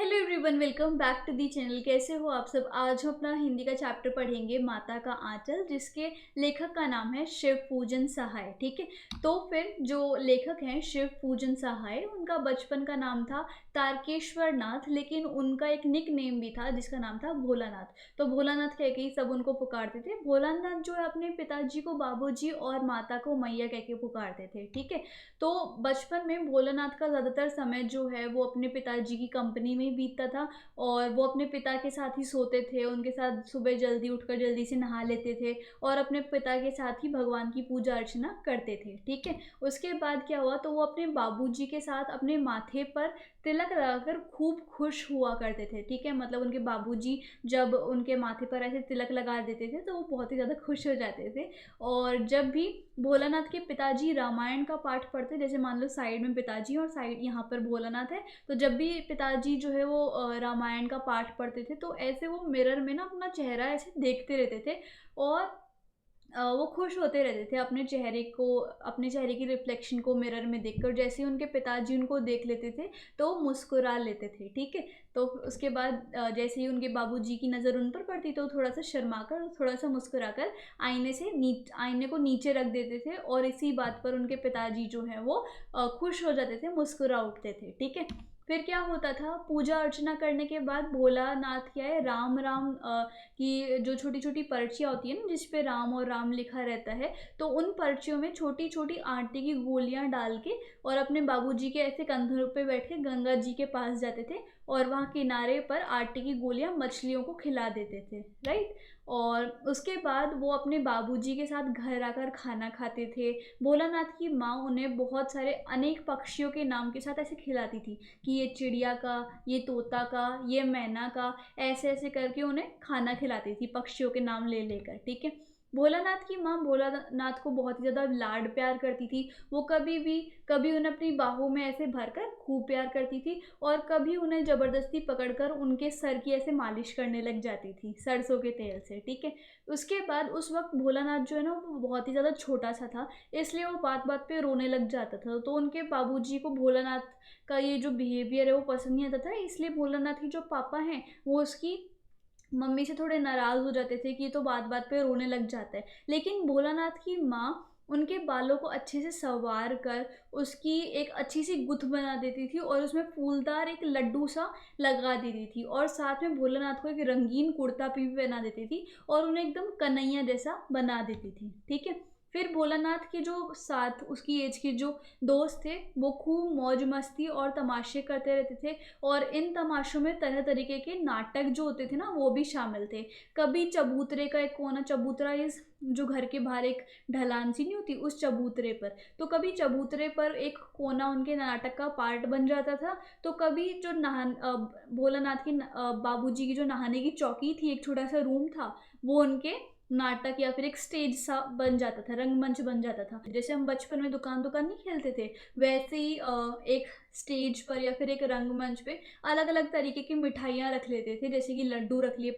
Hello everyone, welcome back to the channel. कैसे हो आप सब। आज हम अपना हिंदी का चैप्टर पढ़ेंगे माता का आंचल, जिसके लेखक का नाम है शिव पूजन सहाय। ठीक है, तो फिर जो लेखक हैं शिव पूजन सहाय, उनका बचपन का नाम था तारकेश्वर नाथ, लेकिन उनका एक निक नेम भी था जिसका नाम था भोलानाथ। तो भोलानाथ कह के ही सब उनको पुकारते थे। भोलानाथ जो है अपने पिताजी को बाबूजी और माता को मैया कह के पुकारते थे। ठीक है, तो बचपन में भोलानाथ का ज़्यादातर समय जो है वो अपने पिताजी की कंपनी में ही बीतता था, और वो अपने पिता के साथ ही सोते थे, उनके साथ सुबह जल्दी उठकर जल्दी से नहा लेते थे और अपने पिता के साथ ही भगवान की पूजा अर्चना करते थे। ठीक है, उसके बाद क्या हुआ, तो वो अपने बाबूजी के साथ अपने माथे पर तिलक लगाकर खूब खुश हुआ करते थे। ठीक है, मतलब उनके बाबूजी जब उनके माथे पर ऐसे तिलक लगा देते थे तो वो बहुत ही ज़्यादा खुश हो जाते थे। और जब भी भोलानाथ के पिताजी रामायण का पाठ पढ़ते, जैसे मान लो साइड में पिताजी और साइड यहाँ पर भोलानाथ है, तो जब भी पिताजी जो है वो रामायण का पाठ पढ़ते थे तो ऐसे वो मिरर में ना अपना चेहरा ऐसे देखते रहते थे, और वो खुश होते रहते थे अपने चेहरे की रिफ्लेक्शन को मिरर में देखकर। जैसे ही उनके पिताजी उनको देख लेते थे तो वो मुस्कुरा लेते थे। ठीक है, तो उसके बाद जैसे ही उनके बाबूजी की नज़र उन पर पड़ती तो थोड़ा सा शर्माकर, थोड़ा सा मुस्कुराकर आईने को नीचे रख देते थे, और इसी बात पर उनके पिताजी जो है वो खुश हो जाते थे, मुस्कुरा उठते थे। ठीक है, फिर क्या होता था, पूजा अर्चना करने के बाद भोलानाथ क्या है, राम राम की जो छोटी छोटी पर्चियाँ होती है ना जिस पे राम और राम लिखा रहता है, तो उन पर्चियों में छोटी छोटी आटे की गोलियां डाल के और अपने बाबूजी के ऐसे कंधों पे बैठ के गंगा जी के पास जाते थे, और वहाँ किनारे पर आटे की गोलियां मछलियों को खिला देते थे। राइट, और उसके बाद वो अपने बाबूजी के साथ घर आकर खाना खाते थे। भोलानाथ की माँ उन्हें बहुत सारे अनेक पक्षियों के नाम के साथ ऐसे खिलाती थी कि ये चिड़िया का, ये तोता का, ये मैना का, ऐसे ऐसे करके उन्हें खाना खिलाती थी पक्षियों के नाम ले लेकर। ठीक है, भोलानाथ की माँ भोलानाथ को बहुत ही ज़्यादा लाड प्यार करती थी। वो कभी उन्हें अपनी बाहों में ऐसे भरकर खूब प्यार करती थी, और कभी उन्हें ज़बरदस्ती पकड़कर उनके सर की ऐसे मालिश करने लग जाती थी सरसों के तेल से। ठीक है, उसके बाद उस वक्त भोलानाथ जो है ना वो बहुत ही ज़्यादा छोटा सा था, इसलिए वो बात बात पे रोने लग जाता था। तो उनके बाबूजी को भोलानाथ का ये जो बिहेवियर है वो पसंद नहीं आता था, इसलिए भोलानाथ के जो पापा हैं वो उसकी मम्मी से थोड़े नाराज़ हो जाते थे कि ये तो बात बात पे रोने लग जाता है। लेकिन भोलानाथ की माँ उनके बालों को अच्छे से संवार कर उसकी एक अच्छी सी गुत्थ बना देती थी, और उसमें फूलदार एक लड्डू सा लगा देती थी, और साथ में भोलानाथ को एक रंगीन कुर्ता भी पहना देती थी, और उन्हें एकदम कन्हैया जैसा बना देती थी। ठीक है, फिर भोलानाथ के जो साथ उसकी एज के जो दोस्त थे वो खूब मौज मस्ती और तमाशे करते रहते थे, और इन तमाशों में तरह तरीके के नाटक जो होते थे ना वो भी शामिल थे। कभी चबूतरे का एक कोना, चबूतरा इस जो घर के बाहर एक ढलान सी नहीं होती उस चबूतरे पर, तो कभी चबूतरे पर एक कोना उनके नाटक का पार्ट बन जाता था। तो कभी जो भोलानाथ की बाबूजी की जो नहाने की चौकी थी, एक छोटा सा रूम था, वो उनके नाटक या फिर एक स्टेज सा बन जाता था, रंगमंच बन जाता था। जैसे हम बचपन में दुकान दुकान नहीं खेलते थे, वैसे ही एक स्टेज पर या फिर एक रंगमंच पे अलग अलग तरीके की मिठाइयाँ रख लेते थे, जैसे कि लड्डू रख लिए,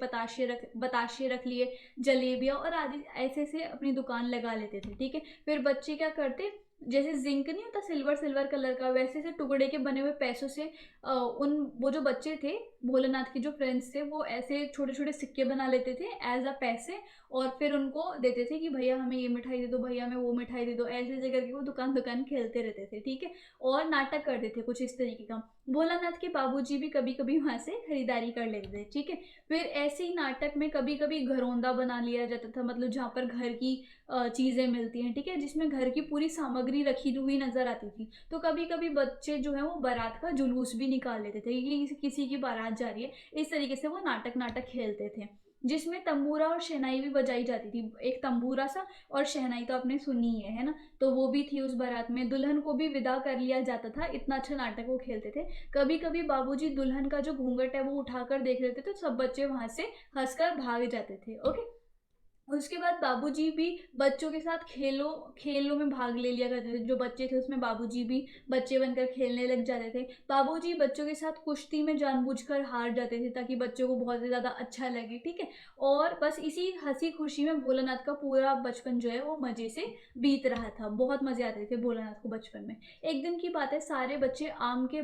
बताशे रख लिए, जलेबियाँ और आदि ऐसे ऐसे अपनी दुकान लगा लेते थे। ठीक है, फिर बच्चे क्या करते, जैसे जिंक नहीं होता सिल्वर सिल्वर कलर का, वैसे से टुकड़े के बने हुए पैसों से उन वो जो बच्चे थे, भोलेनाथ के जो फ्रेंड्स थे, वो ऐसे छोटे छोटे सिक्के बना लेते थे एज अ पैसे, और फिर उनको देते थे कि भैया हमें ये मिठाई दे दो, भैया हमें वो मिठाई दे दो, ऐसे ऐसे करके वो दुकान दुकान खेलते रहते थे। ठीक है, और नाटक करते थे कुछ इस तरीके का। भोलानाथ के बाबूजी भी कभी कभी वहाँ से खरीदारी कर लेते थे। ठीक है, फिर ऐसे ही नाटक में कभी कभी घरौंदा बना लिया जाता था, मतलब जहाँ पर घर की चीज़ें मिलती हैं। ठीक है, जिसमें घर की पूरी सामग्री रखी हुई नजर आती थी। तो कभी कभी बच्चे जो है वो बारात का जुलूस भी निकाल लेते थे कि किसी की बारात जा रही है, इस तरीके से वो नाटक नाटक खेलते थे, जिसमें तंबूरा और शहनाई भी बजाई जाती थी। एक तंबूरा सा और शहनाई तो आपने सुनी है ना, तो वो भी थी उस बारात में। दुल्हन को भी विदा कर लिया जाता था, इतना अच्छा नाटक वो खेलते थे। कभी कभी बाबूजी दुल्हन का जो घूंघट है वो उठाकर देख लेते थे, तो सब बच्चे वहां से हंसकर भाग जाते थे। ओके, उसके बाद बाबूजी भी बच्चों के साथ खेलों में भाग ले लिया करते थे। जो बच्चे थे उसमें बाबूजी भी बच्चे बनकर खेलने लग जाते थे। बाबूजी बच्चों के साथ कुश्ती में जानबूझकर हार जाते थे ताकि बच्चों को बहुत ही ज़्यादा अच्छा लगे, ठीक है। और बस इसी हंसी खुशी में भोलानाथ का पूरा बचपन जो है वो मज़े से बीत रहा था। बहुत मज़े आते थे भोलानाथ को बचपन में। एक दिन की बात है, सारे बच्चे आम के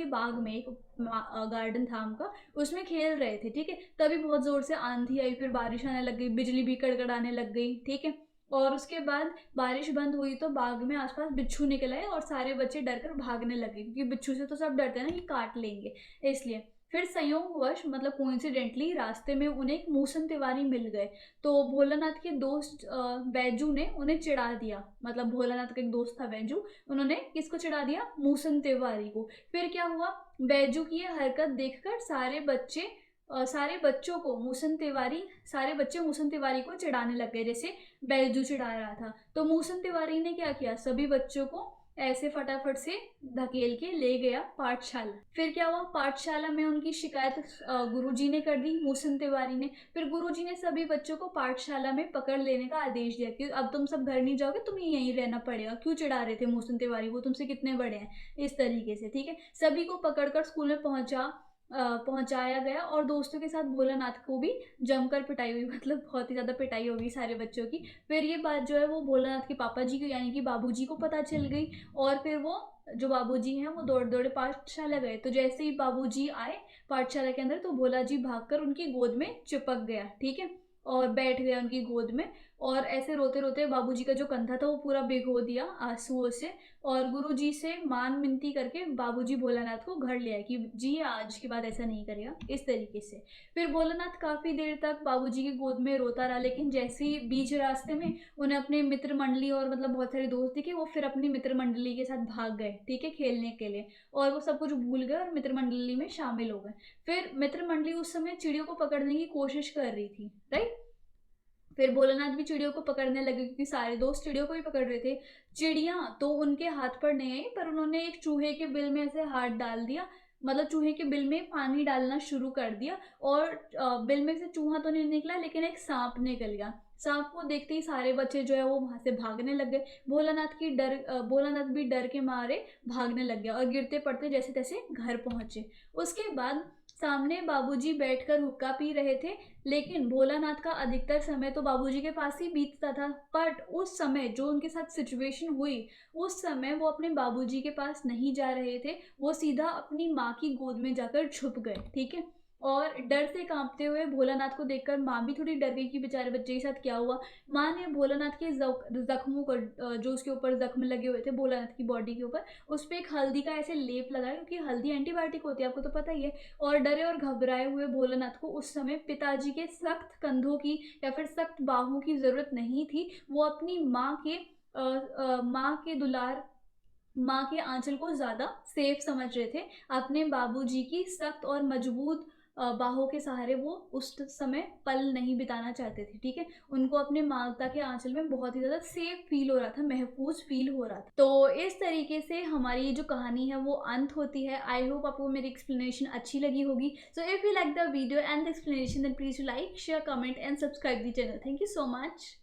बाग में, एक गार्डन था आम का, उसमें खेल रहे थे, ठीक है। तभी बहुत ज़ोर से आंधी आई, फिर बारिश आने लग गई, बिजली भी कड़कड़ाने लग गई, ठीक है। और उसके बाद बारिश बंद हुई तो बाग में आसपास बिच्छू निकल आए और सारे बच्चे डर कर भागने लगे, क्योंकि बिच्छू से तो सब डरते हैं ना कि काट लेंगे, इसलिए। फिर संयोगवश, मतलब कोइंसिडेंटली, रास्ते में उन्हें एक मूसन तिवारी मिल गए। तो भोलानाथ के दोस्त बैजू ने उन्हें चिढ़ा दिया। मतलब भोलानाथ का एक दोस्त था बैजू, उन्होंने किसको चिढ़ा दिया? मूसन तिवारी को। फिर क्या हुआ, बैजू की ये हरकत देखकर सारे बच्चों को मूसन तिवारी सारे बच्चे मूसन तिवारी को चिढ़ाने लग गए, जैसे बैजू चिढ़ा रहा था। तो मूसन तिवारी ने क्या किया, सभी बच्चों को ऐसे फटाफट से धकेल के ले गया पाठशाला। फिर क्या हुआ, पाठशाला में उनकी शिकायत गुरुजी ने कर दी, मूसन तिवारी ने। फिर गुरुजी ने सभी बच्चों को पाठशाला में पकड़ लेने का आदेश दिया कि अब तुम सब घर नहीं जाओगे, तुम्हें यहीं रहना पड़ेगा। क्यों चिढ़ा रहे थे मूसन तिवारी, वो तुमसे कितने बड़े हैं, इस तरीके से, ठीक है। सभी को पकड़कर स्कूल में पहुंचाया गया और दोस्तों के साथ भोलानाथ को भी जमकर पिटाई हुई। मतलब बहुत ही ज़्यादा पिटाई हो गई सारे बच्चों की। फिर ये बात जो है वो भोलानाथ के पापा जी को, यानी कि बाबूजी को पता चल गई। और फिर वो जो बाबूजी हैं वो दौड़ दौड़े पाठशाला गए। तो जैसे ही बाबूजी आए पाठशाला के अंदर, तो भोला जी भागकर उनकी गोद में चिपक गया, ठीक है, और बैठ गया उनकी गोद में। और ऐसे रोते रोते बाबूजी का जो कंधा था वो पूरा भिगो दिया आंसुओं से। और गुरुजी से मान मिनती करके बाबूजी भोलानाथ को घर ले आए कि जी आज के बाद ऐसा नहीं करेगा, इस तरीके से। फिर भोलानाथ काफ़ी देर तक बाबूजी की गोद में रोता रहा, लेकिन जैसे ही बीच रास्ते में उन्हें अपने मित्र मंडली और मतलब बहुत सारे दोस्त दिखे, वो फिर अपनी मित्र मंडली के साथ भाग गए, ठीक है, खेलने के लिए। और वो सब कुछ भूल गए और मित्र मंडली में शामिल हो गए। फिर मित्र मंडली उस समय चिड़ियों को पकड़ने की कोशिश कर रही थी, राइट। फिर भोलानाथ भी चिड़ियों को पकड़ने लगे, क्योंकि सारे दोस्त चिड़ियों को ही पकड़ रहे थे। चिड़िया तो उनके हाथ पर नहीं आई, पर उन्होंने एक चूहे के बिल में ऐसे हाथ डाल दिया। मतलब चूहे के बिल में पानी डालना शुरू कर दिया, और बिल में से चूहा तो नहीं निकला, लेकिन एक सांप निकल गया। सांप को देखते ही सारे बच्चे जो है वो वहां से भागने लग गए। भोलानाथ भी डर के मारे भागने लग गया और गिरते पड़ते जैसे तैसे घर पहुंचे। उसके बाद सामने बाबूजी बैठकर हुक्का पी रहे थे, लेकिन भोलानाथ का अधिकतर समय तो बाबूजी के पास ही बीतता था। बट उस समय जो उनके साथ सिचुएशन हुई, उस समय वो अपने बाबूजी के पास नहीं जा रहे थे, वो सीधा अपनी माँ की गोद में जाकर छुप गए, ठीक है। और डर से कांपते हुए भोलानाथ को देखकर माँ भी थोड़ी डर गई कि बेचारे बच्चे के साथ क्या हुआ। माँ ने भोलानाथ के जख्मों को, जो उसके ऊपर जख्म लगे हुए थे भोलानाथ की बॉडी के ऊपर, उस पर एक हल्दी का ऐसे लेप लगाया, क्योंकि हल्दी एंटीबायोटिक होती है, आपको तो पता ही है। और डरे और घबराए हुए भोलानाथ को उस समय पिताजी के सख्त कंधों की या फिर सख्त बाहों की जरूरत नहीं थी। वो अपनी माँ के आंचल को ज्यादा सेफ समझ रहे थे। अपने बाबूजी की सख्त और मजबूत बाहों के सहारे वो उस समय पल नहीं बिताना चाहते थे, ठीक है। उनको अपने माता के आंचल में बहुत ही ज्यादा सेफ फील हो रहा था, महफूज फील हो रहा था। तो इस तरीके से हमारी जो कहानी है वो अंत होती है। आई होप आपको मेरी एक्सप्लेनेशन अच्छी लगी होगी। So if you like the video and the explanation, then please like, share, comment and subscribe the channel. Thank you so much.